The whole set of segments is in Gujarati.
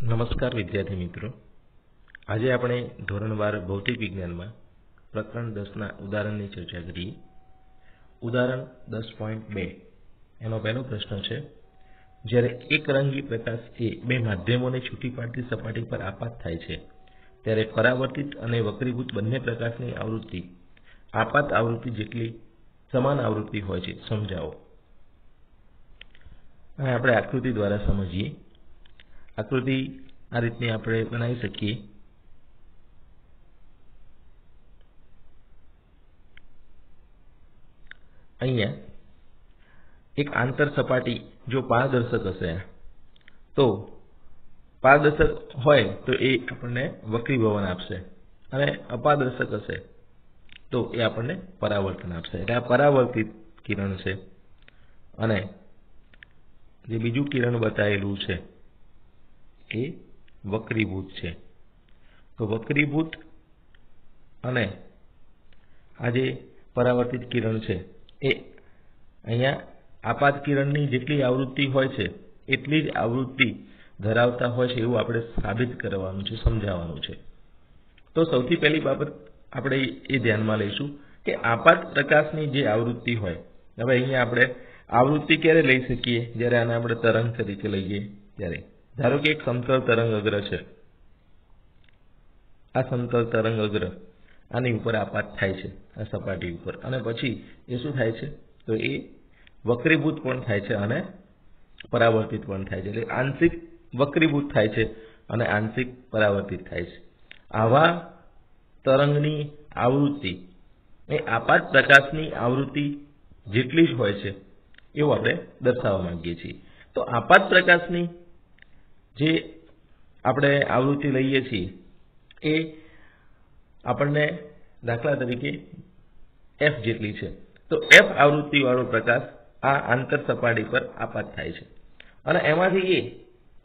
નમસ્કાર વિદ્યાર્થી મિત્રો, આજે આપણે ધોરણ 12 ભૌતિક વિજ્ઞાનમાં પ્રકરણ 10ના ઉદાહરણની ચર્ચા કરીએ. ઉદાહરણ 10.2 એનો પહેલો પ્રશ્ન છે, જ્યારે એકરંગી પ્રકાશ એ બે માધ્યમોને છૂટી પાડતી સપાટી પર આપાત થાય છે ત્યારે પરાવર્તિત અને વક્રીભૂત બંને પ્રકાશની આવૃત્તિ આપાત આવૃત્તિ જેટલી સમાન આવૃત્તિ હોય છે, સમજાવો. આપણે આકૃતિ દ્વારા સમજીએ. આકૃતિ આ રીતની આપણે બનાવી શકીએ. અહીંયા એક આંતર સપાટી જો પારદર્શક હશે તો પારદર્શક હોય તો એ આપણને વક્રીભવન આપશે, અને અપારદર્શક હશે તો એ આપણને પરાવર્તન આપશે. એટલે આ પરાવર્તિત કિરણ છે અને જે બીજું કિરણ બતાવેલું છે એ વક્રીભૂત છે. તો વક્રીભૂત અને આ જે પરાવર્તિત કિરણ છે એ અહીંયા આપાત કિરણની જેટલી આવૃત્તિ હોય છે એટલી જ આવૃત્તિ ધરાવતા હોય છે એવું આપણે સાબિત કરવાનું છે, સમજાવવાનું છે. તો સૌથી પહેલી બાબત આપણે એ ધ્યાનમાં લઈશું કે આપાત પ્રકાશની જે આવૃત્તિ હોય, હવે અહીંયા આપણે આવૃત્તિ ક્યારે લઈ શકીએ? જ્યારે આને આપણે તરંગ તરીકે લઈએ ત્યારે. ધારો કે એક સમતલ તરંગ અગ્ર છે, આ સમતલ તરંગ અગ્ર આની ઉપર આપાત થાય છે આ સપાટી ઉપર, અને પછી એ શું થાય છે તો એ વક્રીભૂત પણ થાય છે અને પરાવર્તિત પણ થાય છે. એટલે આંશિક વક્રીભૂત થાય છે અને આંશિક પરાવર્તિત થાય છે. આવા તરંગની આવૃત્તિ એ આપાત પ્રકાશની આવૃત્તિ જેટલી જ હોય છે એવું આપણે દર્શાવવા માંગીએ છીએ. તો આપાત પ્રકાશની જે આપણે આવૃત્તિ લઈએ છીએ એ આપણને દાખલા તરીકે f જેટલી છે. તો f આવૃત્તિ વાળો પ્રકાશ આ આંતર સપાટી પર આપાત થાય છે અને એમાંથી એ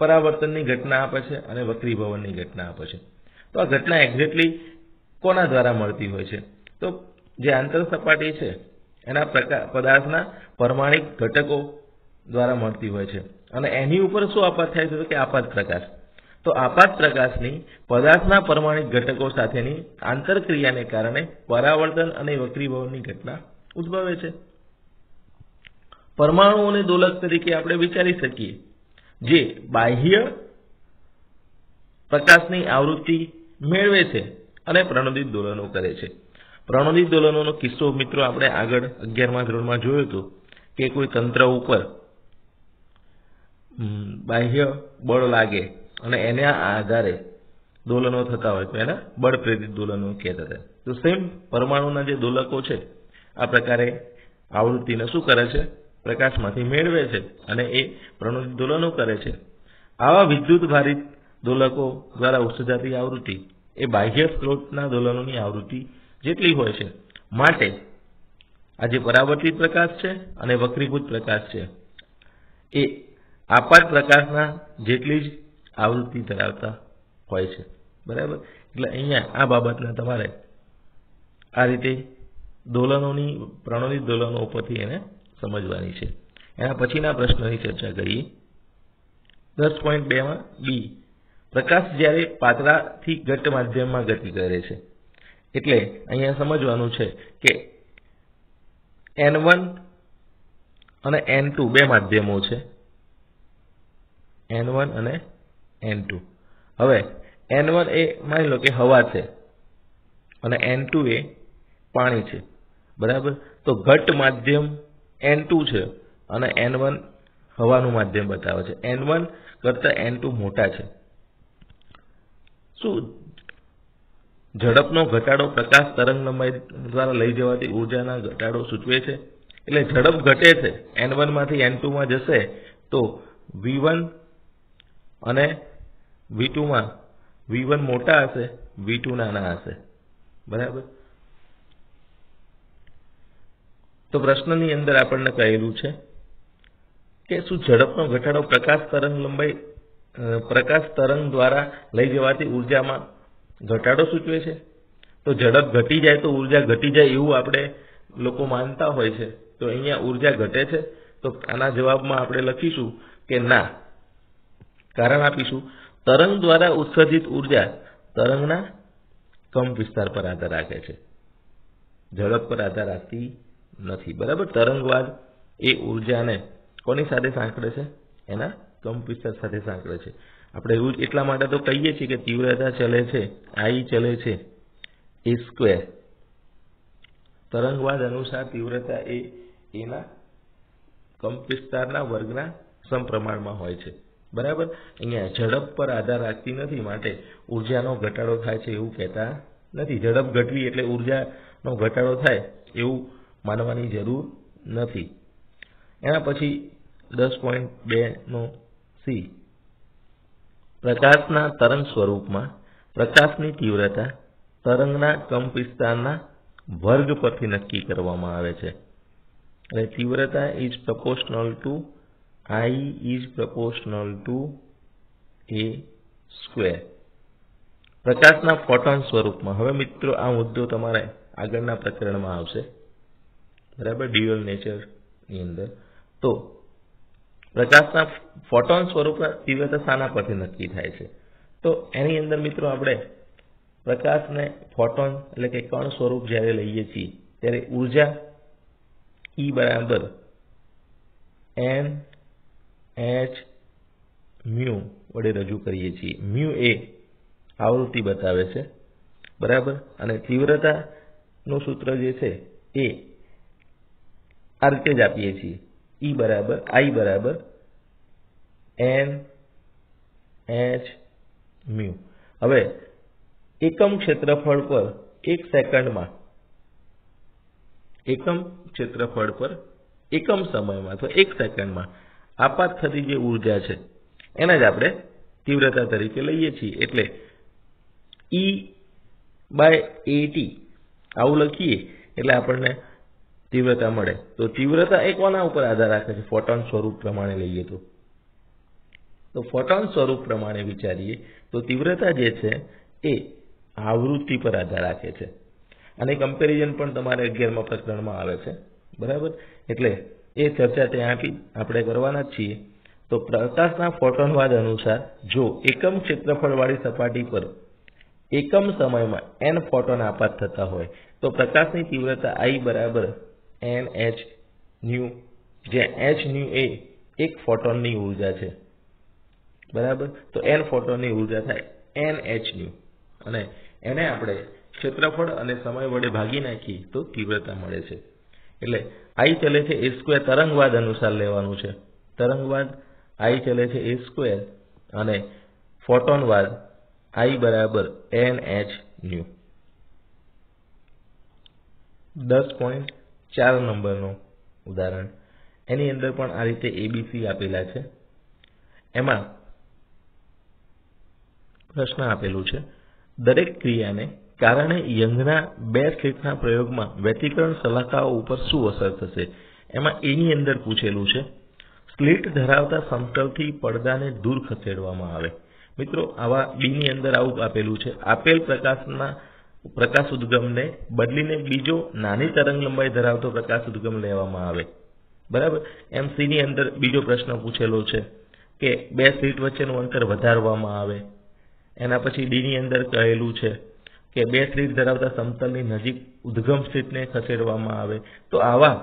પરાવર્તનની ઘટના આપે છે અને વક્રીભવનની ઘટના આપે છે. તો આ ઘટના એક્ઝેક્ટલી કોના દ્વારા મળતી હોય છે? તો જે આંતર સપાટી છે એના પદાર્થના પરમાણિક ઘટકો દ્વારા મળતી હોય છે, અને એની ઉપર શું આપાત થાય છે? તો કે આપાત પ્રકાશ. તો આપાત પ્રકાશની પદાર્થના પરમાણિક ઘટકો સાથેની આંતરક્રિયાને કારણે પરાવર્તન અને વક્રીભવનની ઘટના ઉદ્ભવે છે. પરમાણુઓને દોલક તરીકે આપણે વિચારી શકીએ, જે બાહ્ય પ્રકાશની આવૃત્તિ મેળવે છે અને પ્રણોદિત દોલનો કરે છે. પ્રણોદિત દોલનોનો કિસ્સો મિત્રો આપણે આગળ 11મા ધોરણમાં જોયો હતો કે કોઈ તંત્ર ઉપર બાહ્ય બળ લાગે અને એના આધારે દોલનો થતા હોય તો એના બળ પ્રેરિત દોલનો કહેતા હતા. તો સેમ પરમાણુના જે દોલકો છે આ પ્રકારે આવૃત્તિને શું કરે છે? પ્રકાશમાંથી મેળવે છે અને એ પ્રણોદિત દોલનો કરે છે. આવા વિદ્યુત ભારિત દોલકો દ્વારા ઉત્સર્જાતી આવૃત્તિ એ બાહ્ય સ્ત્રોતના દોલનોની આવૃત્તિ જેટલી હોય છે. માટે આ જે પરાવર્તિત પ્રકાશ છે અને વક્રીભૂત પ્રકાશ છે એ આપાત પ્રકાશના જેટલી જ આવૃત્તિ ધરાવતા હોય છે. બરાબર? એટલે અહીંયા આ બાબતને તમારે આ રીતે દોલનોની પ્રણોદિત દોલનો ઉપરથી એને સમજવાની છે. એના પછીના પ્રશ્નની ચર્ચા કરીએ. 10.2માં બી, પ્રકાશ જ્યારે પાતળાથી ઘટ્ટ માધ્યમમાં ગતિ કરે છે. એટલે અહીંયા સમજવાનું છે કે N1 અને N2 બે માધ્યમો છે, N1 અને N2. હવે N1 એ માની લો કે હવા છે અને N2 એ પાણી છે. બરાબર? તો ઘટ્ટ માધ્યમ N2 છે અને N1 હવાનું માધ્યમ બતાવે છે. N1 કરતાં N2 મોટા છે. શું ઝડપનો ઘટાડો પ્રકાશ તરંગલંબાઇ દ્વારા લઈ જવાતી ઉર્જાના ઘટાડો સૂચવે છે? એટલે ઝડપ ઘટે છે, N1 માંથી N2 માં જશે તો V1 અને V2 માં V1 મોટા હશે, V2 નાના હશે. બરાબર? તો પ્રશ્નની અંદર આપણને કહેલું છે કે શું ઝડપનો ઘટાડો પ્રકાશ તરંગ દ્વારા લઈ જવાતી ઉર્જામાં ઘટાડો સૂચવે છે? તો ઝડપ ઘટી જાય તો ઉર્જા ઘટી જાય એવું આપણે લોકો માનતા હોય છે. તો અહીંયા ઉર્જા ઘટે છે. તો આના જવાબમાં આપણે લખીશું કે ના, કારણ આપીશું તરંગ દ્વારા ઉત્સર્જિત ઉર્જા તરંગના કંપ વિસ્તાર પર આધાર રાખે છે, ઝડપ પર આધાર રાખતી નથી. બરાબર, તરંગવાદ એ ઉર્જાને કોની સાથે સાંકળે છે? એના કંપ વિસ્તાર સાથે સાંકળે છે. આપણે એવું એટલા માટે તો કહીએ છીએ કે તીવ્રતા ચલે છે I ચલે છે a². તરંગવાદ અનુસાર તીવ્રતા એ એના કંપ વિસ્તારના વર્ગના સમપ્રમાણમાં હોય છે. બરાબર, અહીંયા ઝડપ પર આધાર રાખતી નથી, માટે ઉર્જાનો ઘટાડો થાય છે એવું કહેતા નથી. ઝડપ ઘટવી એટલે ઉર્જાનો ઘટાડો થાય એવું માનવાની જરૂર નથી. એના પછી 10.2 C, પ્રકાશના તરંગ સ્વરૂપમાં પ્રકાશની તીવ્રતા તરંગના કંપ વિસ્તારના વર્ગ પરથી નક્કી કરવામાં આવે છે. અને તીવ્રતા is proportional two I is proportional two a². પ્રકાશના ફોટોન સ્વરૂપમાં, હવે મિત્રો આ મુદ્દો તમારે આગળના પ્રકરણમાં આવશે, બરાબર, ડ્યુઅલ નેચરની અંદર. તો પ્રકાશના ફોટોન સ્વરૂપના તીવ્રતા શાના પરથી નક્કી થાય છે? તો એની અંદર મિત્રો આપણે પ્રકાશને ફોટોન એટલે કે કણ સ્વરૂપ જ્યારે લઈએ છીએ ત્યારે ઉર્જા E બરાબર Nhμ વડે રજૂ કરીએ છીએ. મ્યુ એ આવૃત્તિ બતાવે છે, બરાબર, અને તીવ્રતાનું સૂત્ર જે છે એ આ રીતે જ આપીએ છીએ, I બરાબર Nhμ. હવે એકમ ક્ષેત્રફળ પર 1 સેકન્ડમાં એકમ ક્ષેત્રફળ પર એકમ સમયમાં અથવા 1 સેકન્ડમાં આપાત થતી જે ઉર્જા છે એને જ આપણે તીવ્રતા તરીકે લઈએ છીએ. એટલે E/AT આવું લખીએ એટલે આપણને તીવ્રતા મળે. તો તીવ્રતા એ કોના ઉપર આધાર રાખે છે? ફોટોન સ્વરૂપ પ્રમાણે લઈએ તો ફોટોન સ્વરૂપ પ્રમાણે વિચારીએ તો તીવ્રતા જે છે એ આવૃત્તિ પર આધાર રાખે છે. અને કમ્પેરિઝન પણ તમારે 11મા પ્રકરણમાં આવે છે, બરાબર. એટલે એ ચર્ચા ત્યાં આપણે કરવાના જ છીએ. તો પ્રકાશના ફોટોનવાદ અનુસાર જો એકમ ક્ષેત્રફળવાળી સપાટી પર એકમ સમયમાં n ફોટોન આપાત થતા હોય તો પ્રકાશની તીવ્રતા I બરાબર nhν, જ્યાં hν એ એક ફોટોનની ઉર્જા છે, બરાબર. તો n ફોટોનની ઉર્જા થાય nhν, અને એને આપણે ક્ષેત્રફળ અને સમય વડે ભાગી નાખીએ તો તીવ્રતા મળે છે. એટલે I ચલે છે a², તરંગવાદ અનુસાર લેવાનું છે. તરંગવાદ I ચલે છે a² અને ફોટોનવાદ I બરાબર nhν. 10.4 નંબરનું ઉદાહરણ, એની અંદર પણ આ રીતે ABC આપેલા છે. એમાં પ્રશ્ન આપેલું છે, દરેક ક્રિયાને કારણે યંગના 2 સ્લિટના પ્રયોગમાં વ્યતિકરણ શલાકાઓ ઉપર શું અસર થશે? એમાં એની અંદર પૂછેલું છે સ્લિટ ધરાવતા સમતલથી પડદાને દૂર ખસેડવામાં આવે. મિત્રો આવા બીની અંદર આવું આપેલું છે, આપેલ પ્રકાશ ઉદ્ગમને બદલીને બીજો નાની તરંગ લંબાઈ ધરાવતો પ્રકાશ ઉદ્ગમ લેવામાં આવે, બરાબર. એમ સી ની અંદર બીજો પ્રશ્ન પૂછેલો છે કે 2 સ્લિટ વચ્ચેનું અંતર વધારવામાં આવે. એના પછી ડી ની અંદર કહેલું છે કે 2 સ્લિટ ધરાવતા સમતલની નજીક ઉદ્ગમ સ્લિટને ખસેડવામાં આવે. તો આવા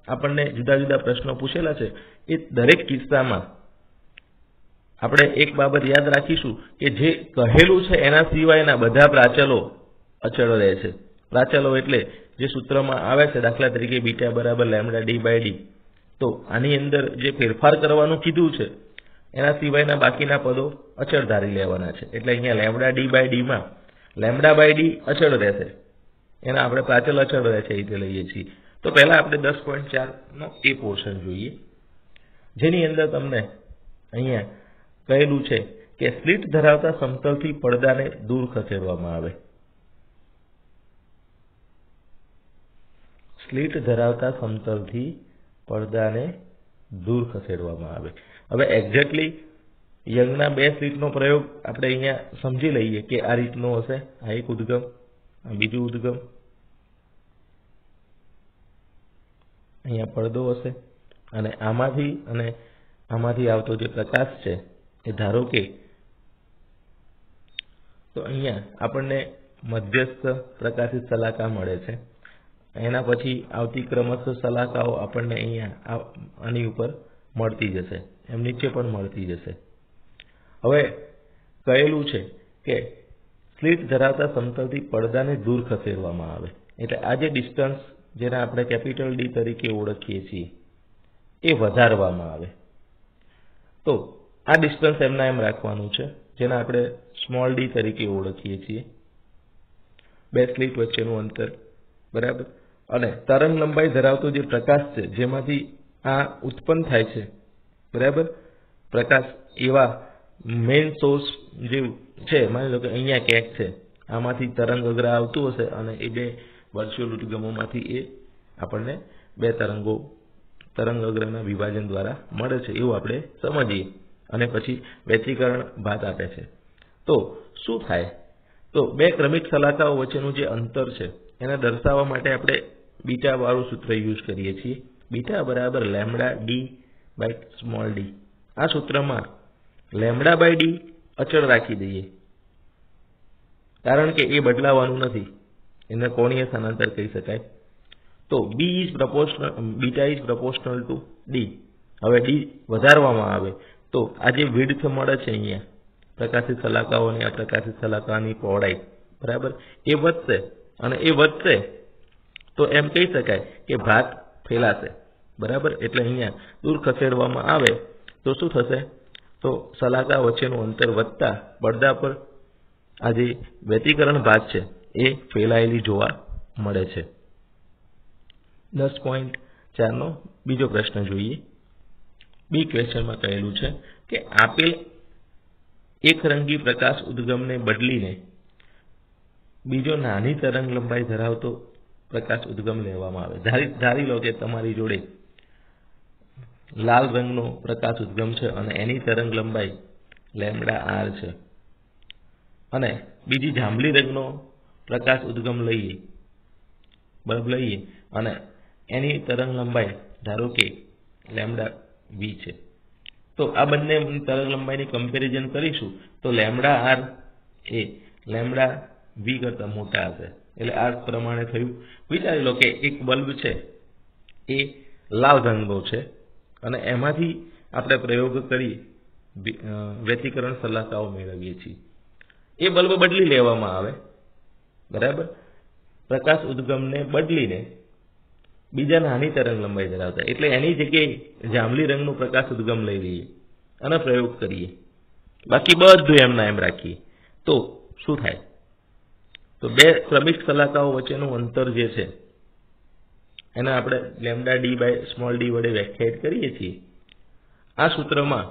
આપણને જુદા જુદા પ્રશ્નો પૂછેલા છે. એ દરેક કિસ્સામાં આપણે એક બાબત યાદ રાખીશું કે જે કહેલું છે એના સિવાયના બધા પ્રાચલો અચળ રહે છે. પ્રાચલો એટલે જે સૂત્રમાં આવે છે, દાખલા તરીકે બીટા બરાબર λd/d. તો આની અંદર જે ફેરફાર કરવાનું કીધું છે એના સિવાયના બાકીના પદો અચળ ધારી લેવાના છે. એટલે અહીંયા λd/d માં λ/d અચળ રહેશે, એના આપણે પ્રાચલ અચળ રહે છે એ રીતે લઈએ છીએ. તો પહેલા આપણે 10.4 નો એ પોર્શન જોઈએ, જેની અંદર તમને અહીંયા કહેલું છે કે સ્લિટ ધરાવતા સમતલથી પડદાને દૂર ખસેડવામાં આવે. સ્લિટ ધરાવતા સમતલથી પડદાને દૂર ખસેડવામાં આવે. હવે એક્ઝેક્ટલી યંગના 2 સ્લિટનો પ્રયોગ આપણે અહીંયા સમજી લઈએ કે આ રીતનો હશે. આ એક ઉદ્ગમ, આ બીજું ઉદ્ગમ, અહીંયા પડદો હશે, અને આમાંથી આવતો જે પ્રકાશ છે એ ધારો કે તો અહીંયા આપણને મધ્યસ્થ પ્રકાશિત સલાકા મળે છે। એના પછી આવતી ક્રમશઃ સલાકાઓ આપણને અહીંયા આની ઉપર મળતી જશે, એમ નીચે પણ મળતી જશે। હવે કહેલું છે કે સ્લિટ ધરાવતા સમતલથી પડદાને દૂર ખસેડવામાં આવે, એટલે આ જે ડિસ્ટન્સ જેને આપણે કેપિટલ ડી તરીકે ઓળખીએ છીએ એ વધારવામાં આવે। તો આ ડિસ્ટન્સ એમના એમ રાખવાનું છે, જેને આપણે સ્મોલ ડી તરીકે ઓળખીએ છીએ, બે સ્લિટ વચ્ચેનું અંતર, બરાબર। અને તરંગ લંબાઈ ધરાવતો જે પ્રકાશ છે જેમાંથી આ ઉત્પન્ન થાય છે, બરાબર, પ્રકાશ એવા મેઇન સોર્સ જે છે, માની લો કે અહીંયા ક્યાંક છે, આમાંથી તરંગ અગ્ર આવતું હશે અને એ બે વર્ચ્યુઅલ ઉદ્ગમોમાંથી એ આપણને બે તરંગ અગ્રના વિભાજન દ્વારા મળે છે એવું આપણે સમજીએ અને પછી વ્યતિકરણ ભાત આપે છે। તો શું થાય? તો બે ક્રમિક સલાકાઓ વચ્ચેનું જે અંતર છે એને દર્શાવવા માટે આપણે બીટા વાળું સૂત્ર યુઝ કરીએ છીએ, બીટા બરાબર lambda D by small D. આ સૂત્રમાં લેમ્ડા બાય ડી અચળ રાખી દઈએ, કારણ કે એ બદલાવાનું નથી, એને કોણીય સ્થાનાંતર કહી શકાય। તો beta is proportional two D. હવે ડી વધારવામાં આવે તો આ જે વિડ્થ મળે છે અહીંયા પ્રકાશિત સલાકાઓની, આ પ્રકાશિત સલાકાની પહોળાઈ, બરાબર, એ વધશે અને એ વધશે તો એમ કહી શકાય કે ભાત ફેલાશે, બરાબર। એટલે અહીંયા દૂર ખસેડવામાં આવે તો શું થશે? તો સલાકા વચ્ચેનું અંતર વધતા પડદા પર આ જે વ્યતિકરણ ભાત છે એ ફેલાયેલી જોવા મળે છે। 10.4 નો બીજો પ્રશ્ન જોઈએ। બી ક્વેશ્ચનમાં કહેલું છે કે આપેલ એકરંગી પ્રકાશ ઉદ્ગમને બદલીને બીજો નાની તરંગ લંબાઈ ધરાવતો પ્રકાશ ઉદ્ગમ લેવામાં આવે। ધારી લો કે તમારી જોડે લાલ રંગનો પ્રકાશ ઉદ્ગમ છે અને એની તરંગ લંબાઈ લેમ્ડા આર છે, અને બીજી જાંબલી રંગનો પ્રકાશ ઉદ્ગમ બલ્બ લઈએ અને એની તરંગ લંબાઈ ધારો કે લેમ્ડા વી છે। તો આ બંને તરંગ લંબાઈની કમ્પેરિઝન કરીશું તો લેમ્ડા આર એ લેમ્ડા વી કરતા મોટા હશે, એટલે આ પ્રમાણે થયું। વિચારી લો કે એક બલ્બ છે એ લાલ રંગનો છે અને એમાંથી આપણે પ્રયોગ કરી વ્યતિકરણ સલાકાઓ મેળવીએ છીએ। એ બલ્બ બદલી લેવામાં આવે, બરાબર, પ્રકાશ ઉદ્ગમને બદલીને બીજા નાની તરંગ લંબાઈ ધરાવતા, એટલે એની જગ્યાએ જાંબલી રંગનું પ્રકાશ ઉદ્ગમ લઈ લઈએ અને પ્રયોગ કરીએ, બાકી બધું એમના એમ રાખીએ, તો શું થાય? તો બે ક્રમિક સલાકાઓ વચ્ચેનું અંતર જે છે એને આપણે lambda D by small D વડે વ્યાખ્યાયિત કરીએ છીએ। આ સૂત્રમાં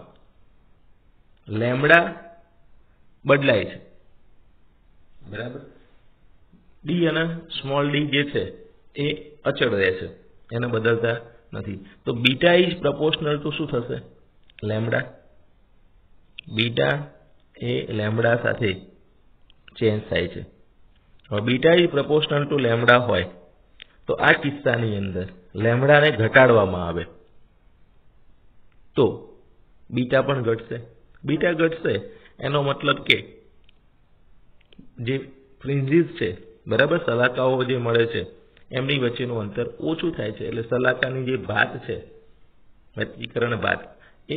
લેમ્ડા બદલાય છે, બરાબર, ડી અને સ્મોલ ડી જે છે એ અચળ રહે છે, એને બદલતા નથી। તો બીટા ઇઝ પ્રપોર્શનલ ટુ શું થશે? લેમ્ડા। બીટા એ લેમ્ડા સાથે ચેન્જ થાય છે। હવે beta is proportional two lambda હોય તો આ કિસ્સાની અંદર લેમ્ડાને ઘટાડવામાં આવે તો બીટા પણ ઘટશે। બીટા ઘટશે એનો મતલબ કે જે ફ્રિન્જીસ છે, બરાબર, સલાકાઓ જે મળે છે એમની વચ્ચેનું અંતર ઓછું થાય છે, એટલે સલાકાની જે ભાત છે, વ્યતિકરણ ભાત, એ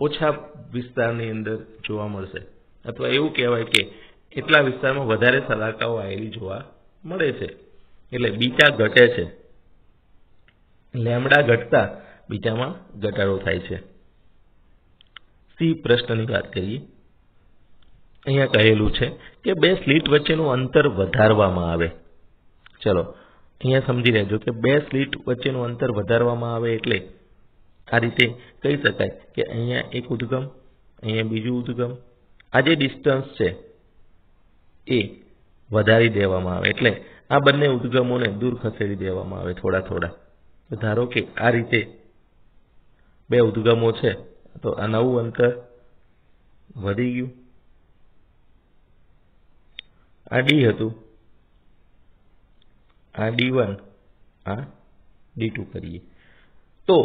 ઓછા વિસ્તારની અંદર જોવા મળશે, અથવા એવું કહેવાય કે એટલા વિસ્તારમાં વધારે સલાકાઓ આવેલી જોવા મળે છે, એટલે બીટા ઘટે છે। લેમ્ડા ઘટતા બીટામાં ઘટાડો થાય છે। સી પ્રશ્નની વાત કરીએ। અહીંયા કહેલું છે કે બે સ્લિટ વચ્ચેનું અંતર વધારવામાં આવે। ચલો અહીંયા સમજી લેજો કે બે સ્લિટ વચ્ચેનું અંતર વધારવામાં આવે એટલે આ રીતે કહી શકાય કે અહીંયા એક ઉદ્ગમ, અહીંયા બીજું ઉદ્ગમ, આ જે ડિસ્ટન્સ છે એ વધારી દેવામાં આવે, એટલે આ બંને ઉદ્ગમોને દૂર ખસેડી દેવામાં આવે થોડા થોડા। તો ધારો કે આ રીતે બે ઉદ્ગમો છે તો આ નવું અંતર વધી ગયું, આ ડી હતું, આ D1, આ D2 કરીએ તો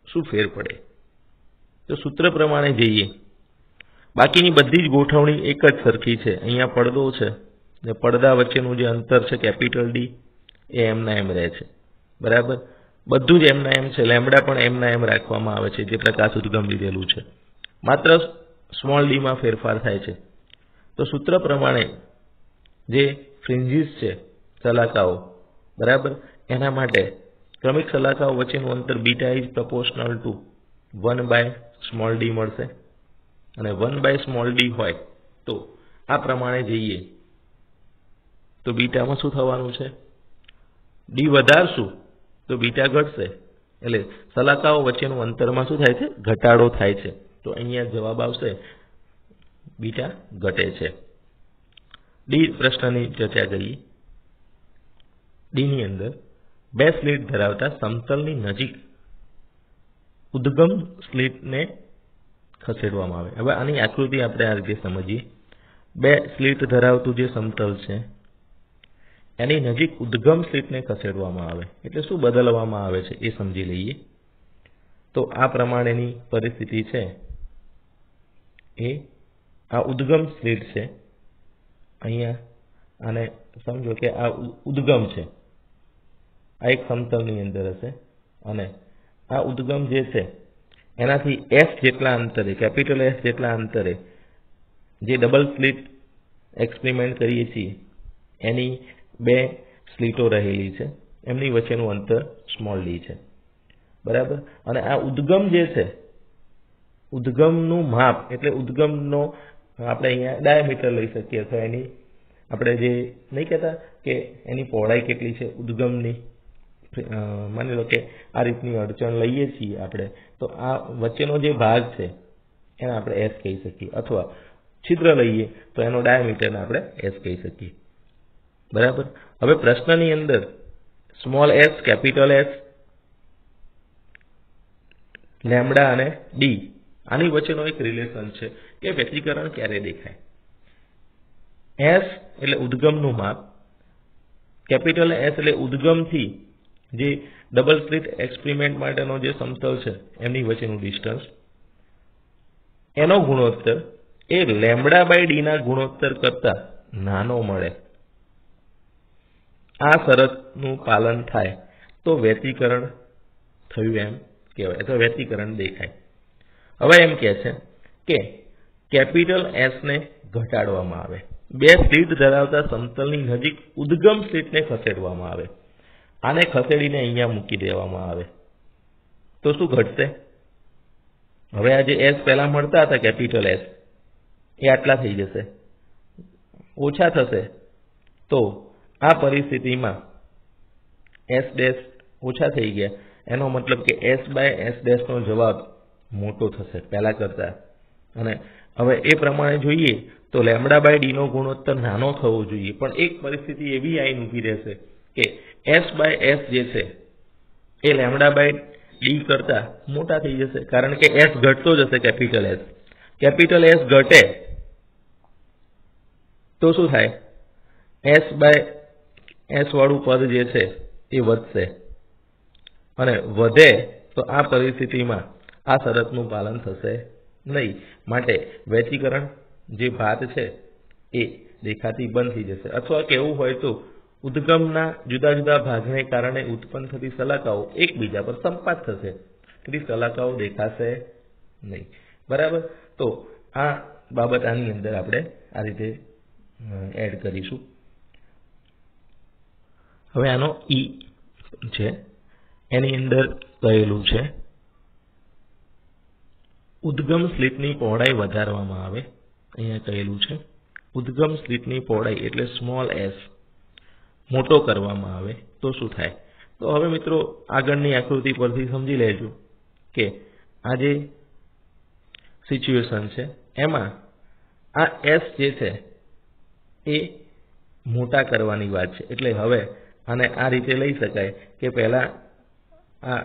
શું ફેર પડે? તો સૂત્ર પ્રમાણે જઈએ, બાકીની બધી જ ગોઠવણી એક જ સરખી છે। અહીંયા પડદો છે ને પડદા વચ્ચેનું જે અંતર છે કેપિટલ ડી એ એમના એમ રહે છે, બરાબર। બધું જ એમના એમ છે, લેમ્બડા પણ એમના એમ રાખવામાં આવે છે જે પ્રકાશ ઉદ્ગમ લીધેલું છે, માત્ર સ્મોલ ડી માં ફેરફાર થાય છે। તો સૂત્ર પ્રમાણે જે ફ્રિન્જીસ છે સલાકાઓ, બરાબર, એના માટે ક્રમિક સલાકાઓ વચ્ચેનું અંતર beta is proportional to small d મળશે। અને 1/સ્મોલ ડી હોય તો આ પ્રમાણે જઈએ તો બીટામાં શું થવાનું છે, ડી વધારશું તો બીટા ઘટશે, એટલે સલાકાઓ વચ્ચેનું અંતરમાં શું થાય છે, ઘટાડો થાય છે। તો અહીંયા જવાબ આવશે બીટા ઘટે છે। ડી પ્રશ્નની ચર્ચા કરીએ। ડી ની અંદર બે સ્લિટ ધરાવતા સમતલની નજીક ઉદ્ગમ સ્લિટને ખસેડવામાં આવે। હવે આની આકૃતિ આપણે આ રીતે સમજીએ। બે સ્લિટ ધરાવતું જે સમતલ છે એની નજીક ઉદ્ગમ સ્લિટને ખસેડવામાં આવે એટલે શું બદલવામાં આવે છે એ સમજી લઈએ। તો આ પ્રમાણેની પરિસ્થિતિ છે, એ આ ઉદ્ગમ સ્લિટ છે, અહીંયા આને સમજો કે આ ઉદ્ગમ છે, આ એક સમતલની અંદર હશે અને આ ઉદ્ગમ જે છે એનાથી S જેટલા અંતરે, કેપિટલ S જેટલા અંતરે જે ડબલ સ્લિટ એક્સપેરિમેન્ટ કરીએ છીએ એની બે સ્લિટો રહેલી છે, એમની વચ્ચેનું અંતર સ્મોલ ડી છે, બરાબર। અને આ ઉદ્ગમ જે છે, ઉદ્ગમનું માપ એટલે ઉદ્ગમનો આપણે અહીંયા ડાયામીટર લઈ શકીએ અથવા એની આપણે જે નહીં કહેતા કે એની પહોળાઈ કેટલી છે ઉદ્ગમની, માની લો કે આ રીતની અડચણ લઈએ છીએ આપણે, તો આ વચ્ચેનો જે ભાગ છે એને આપણે S કહી શકીએ, અથવા છિદ્ર લઈએ તો એનો ડાયામીટરને આપણે S કહી શકીએ, બરાબર। હવે પ્રશ્નની અંદર small s, capital S, lambda અને ડી આની વચ્ચેનો એક રિલેશન છે કે વ્યતિકરણ ક્યારે દેખાય। S એટલે ઉદ્ગમનું માપ, કેપિટલ S એટલે ઉદ્ગમથી જે ડબલ સ્લિટ એક્સપેરિમેન્ટ માટેનો જે સમતલ છે એમની વચ્ચેનું ડિસ્ટન્સ, એનો ગુણોત્તર એ લેમ્બડા બાય ડી ના ગુણોત્તર કરતા નાનો મળે, આ શરતનું પાલન થાય તો વ્યતિકરણ થયું એમ કહેવાય, અથવા વ્યતિકરણ દેખાય। હવે એમ કહે છે કે કેપિટલ S ને ઘટાડવામાં આવે, બે સ્લિટ ધરાવતા સમતલની નજીક ઉદ્ગમ સ્લિટને ખસેડવામાં આવે, આને ખસેડીને અહીંયા મૂકી દેવામાં આવે તો શું ઘટશે? હવે આ જે S પહેલા મળતા હતા કેપિટલ S એ આટલા થઈ જશે, ઓછા થશે, તો આ પરિસ્થિતિમાં S ડેશ ઓછા થઈ ગયા, એનો મતલબ કે S બાય S ડેશ નો જવાબ મોટો થશે પહેલા કરતા। અને હવે એ પ્રમાણે જોઈએ તો લેમ્બડા બાય ડી નો ગુણોત્તર નાનો થવો જોઈએ, પણ એક પરિસ્થિતિ એવી આવીને ઊભી રહેશે કે S બાય S જે છે એ લેમ્બડા બાય ડી કરતા મોટા થઈ જશે, કારણ કે S ઘટતો જશે, કેપિટલ S ઘટે તો શું થાય, S બાય S વાળું પદ જે છે એ વધશે, અને વધે તો આ પરિસ્થિતિમાં આ શરતનું પાલન થશે નહીં, માટે વ્યતિકરણ જે ભાત છે એ દેખાતી બંધ થઈ જશે, અથવા કેવું હોય તો ઉદ્ગમના જુદા જુદા ભાગને કારણે ઉત્પન્ન થતી સલાકાઓ એકબીજા પર સંપાત થશે, તેથી સલાકાઓ દેખાશે નહીં, બરાબર। તો આ બાબત આની અંદર આપણે આ રીતે એડ કરીશું। હવે આનો E છે એની અંદર કહેલું છે ઉદ્ગમ સ્લિટની પહોળાઈ વધારવામાં આવે, અહીંયા કહેલું છે ઉદ્ગમ સ્લિટની પહોળાઈ એટલે સ્મોલ s મોટો કરવામાં આવે તો શું થાય। તો હવે મિત્રો આગળની આકૃતિ પરથી સમજી લેજો કે આ જે સિચ્યુએશન છે એમાં આ S જે છે એ મોટા કરવાની વાત છે, એટલે હવે આને આ રીતે લઈ શકાય કે પહેલા આ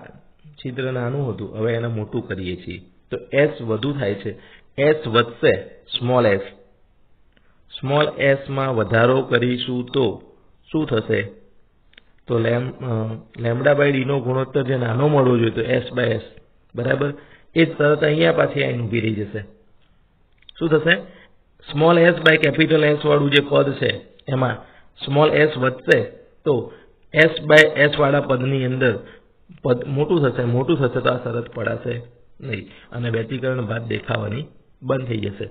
છિદ્ર નાનું હતું, હવે એને મોટું કરીએ છીએ તો S વધુ થાય છે, S વધશે, સ્મોલ s માં વધારો કરીશું તો શું થશે, તો લેમ્બડા બાય ડી નો ગુણોત્તર જે નાનો મળવો જોઈએ તો S બાય S, બરાબર। એ જ શરત અહીંયા પાછી આવીને ઊભી રહી જશે, શું થશે? Small s by capital S વાળું જે પદ છે એમાં સ્મોલ s વધશે તો s બાય s વાળા પદની અંદર પદ મોટું થશે તો આ શરત પડાશે નહીં અને વ્યતિકરણ બાદ દેખાવાની બંધ થઈ જશે.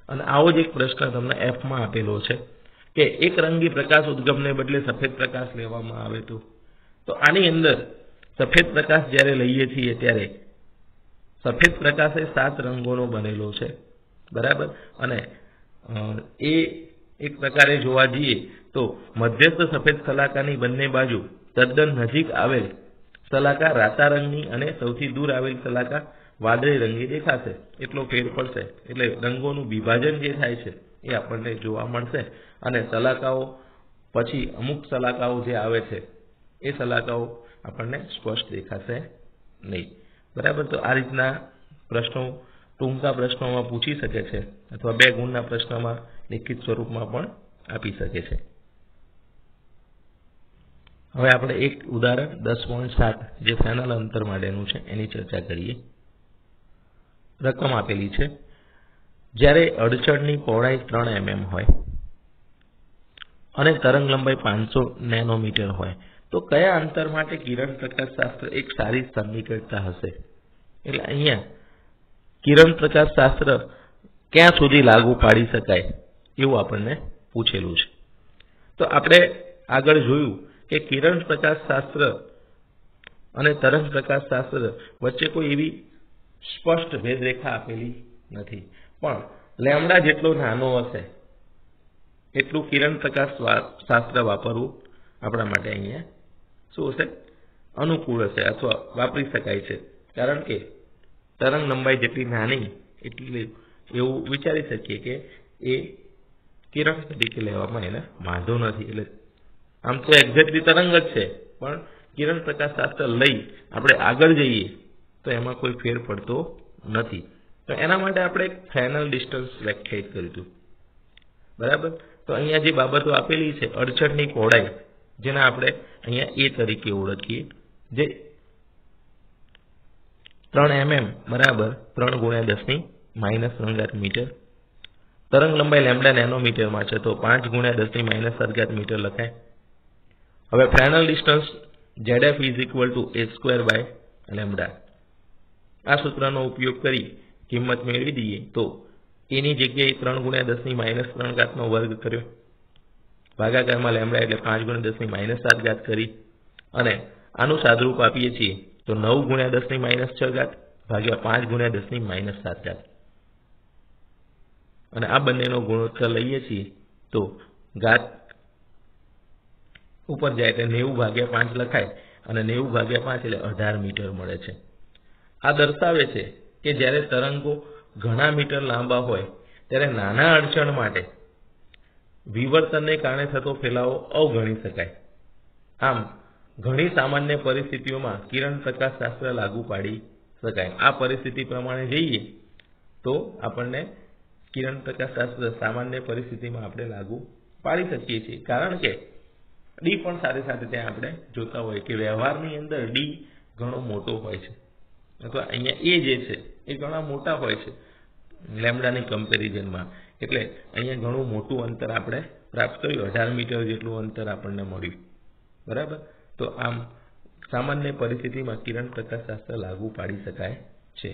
અને આવો જ એક પ્રશ્ન તમને F માં આપેલો છે કે એક રંગી પ્રકાશ ઉદ્ગમને બદલે સફેદ પ્રકાશ લેવામાં આવે તો આની અંદર સફેદ પ્રકાશ જ્યારે લઈએ છીએ ત્યારે સફેદ પ્રકાશ એ 7 રંગોનો બનેલો છે, બરાબર. અને એ એક પ્રકારે જોવા જઈએ તો મધ્યસ્થ સફેદ શલાકાની બંને બાજુ તદ્દન નજીક આવેલ શલાકા રાતા રંગની અને સૌથી દૂર આવેલ શલાકા વાદળી રંગની દેખાશે. એટલો ફેર પડશે. એટલે રંગોનું વિભાજન જે થાય છે એ આપણને જોવા મળશે અને શલાકાઓ પછી અમુક શલાકાઓ જે આવે છે એ શલાકાઓ આપણને સ્પષ્ટ દેખાશે નહીં, બરાબર. તો આ રીતના પ્રશ્નો ટૂંકા પ્રશ્નોમાં પૂછી શકે છે અથવા 2 ગુણના પ્રશ્નમાં લિખિત સ્વરૂપમાં પણ આપી શકે છે. હવે આપણે એક ઉદાહરણ 10.7 જે ફેનલ અંતર માટેનું છે એની ચર્ચા કરીએ. રકમ આપેલી છે. જ્યારે અડચણની પહોળાઈ 3 mm હોય અને તરંગ લંબાઈ 500 નેનોમીટર હોય તો કયા અંતર માટે કિરણ પ્રકાશશાસ્ત્ર એક સારી સમીકરણતા હશે? એટલે અહીંયા કિરણ પ્રકાશશાસ્ત્ર ક્યાં સુધી લાગુ પાડી શકાય એવું આપણને પૂછેલું છે. તો આપણે આગળ જોયું કે કિરણ પ્રકાશશાસ્ત્ર અને તરંગ પ્રકાશશાસ્ત્ર વચ્ચે કોઈ એવી સ્પષ્ટ ભેદરેખા આપેલી નથી, પણ લેમ્ડા જેટલો નાનો હશે એટલું કિરણ પ્રકાશશાસ્ત્ર વાપરવું આપણા માટે અહીંયા શું હશે? અનુકૂળ હશે અથવા વાપરી શકાય છે. કારણ કે તરંગ લંબાઈ જેટલી નાની એટલી એવું વિચારી શકીએ કે એ કિરણ તરીકે લેવામાં એને વાંધો નથી. એટલે આમ તો એક્ઝેક્ટલી તરંગ જ છે, પણ કિરણ પ્રકાશશાસ્ત્ર લઈ આપણે આગળ જઈએ તો એમાં કોઈ ફેર પડતો નથી. તો એના માટે આપણે એક ફાઇનલ ડિસ્ટન્સ વ્યાખ્યાયિત કર્યું હતું, બરાબર. તો અહીંયા જે બાબતો આપેલી છે અડચણની પહોળાઈ જેને આપણે અહીંયા A તરીકે ઓળખીએ જે 3 mm બરાબર 3 × 10⁻³ મીટર. તરંગ લંબાઈ લેમ્ડા નેનોમીટરમાં છે તો 5 × 10⁻³ મીટર લખાય. હવે ફાઇનલ ડિસ્ટન્સ ZF a²/λ. આ સૂત્રનો ઉપયોગ કરી કિંમત મેળવી દઈએ તો એની જગ્યાએ 3 × 10⁻³ નો વર્ગ કર્યો, ભાગાકારમાં લેમ્ડા એટલે 5 × 10⁻⁷ કરી અને આનું સાદરૂપ આપીએ છીએ તો 9 × 10⁻⁶ ભાગ્યા 5 × 10⁻⁷. અને આ બંનેનો ગુણોત્તર લઈએ છીએ તો ઘાત ઉપર જાય એટલે 90/5 લખાય અને 90/5 એટલે 18 મીટર મળે છે. આ દર્શાવે છે કે જ્યારે તરંગો ઘણા મીટર લાંબા હોય ત્યારે નાના અડચણ માટે વિવર્તનને કારણે થતો ફેલાવો અવગણી શકાય. આમ ઘણી સામાન્ય પરિસ્થિતિઓમાં કિરણ પ્રકાશશાસ્ત્ર લાગુ પાડી શકાય. આ પરિસ્થિતિ પ્રમાણે જઈએ તો આપણને કિરણ પ્રકાશશાસ્ત્ર સામાન્ય પરિસ્થિતિમાં આપણે લાગુ પાડી શકીએ છીએ. કારણ કે ડી પણ સાથે સાથે ત્યાં આપણે જોતા હોય કે વ્યવહારની અંદર ડી ઘણો મોટો હોય છે અથવા અહીંયા એ જે છે એ ઘણા મોટા હોય છે લેમ્ડાની કમ્પેરિઝનમાં. એટલે અહીંયા ઘણું મોટું અંતર આપણે પ્રાપ્ત કર્યું, 18 મીટર જેટલું અંતર આપણને મળ્યું, બરાબર. તો આમ સામાન્ય પરિસ્થિતિમાં કિરણ પ્રકાશશાસ્ત્ર લાગુ પાડી શકાય છે.